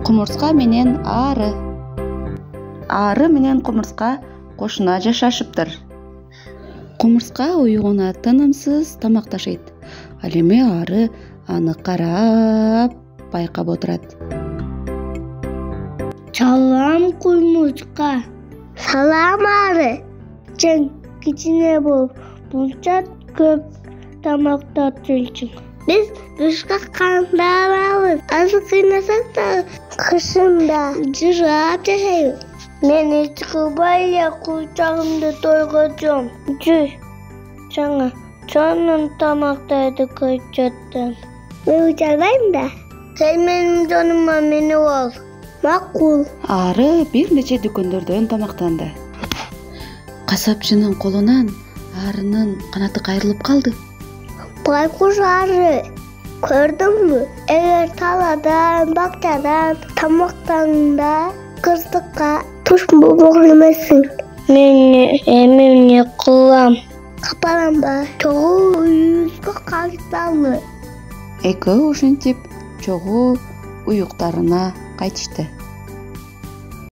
Кумурска менен ары. Ары менен кумурска кошуна жашашыптыр. Кумурска уюгуна тынымсыз тамакташат. Ал эми ары аны карап байкап отурат. Салам кумурска. Салам ары. Сен кичине болуп мынча көп тамактатчың. Биз душка кандабыз. Азыр кыйнасак да кышында жырап жашайбыз. Мен эч кылбай эле курчагымды тойгочом. Жүр. Жаңа чонун тамактайды көчөттөн. Мен учарбайм да. Сен менин жонума минип ол. Макул. Ары бир нече дүкөндөрдөн тамактанды. Касапчынын колунан арынын канаты кайрылып калды. Байкуш ары. Көрдүңбү? Эгер таладан, бакчадан тамактанда кырсыкка туш болбогон эмессиң. Мен эмне кылам? Капаламба. Чогуу уюзга кайталы. Экөө ошентип чогуу уюктарына кайтышты.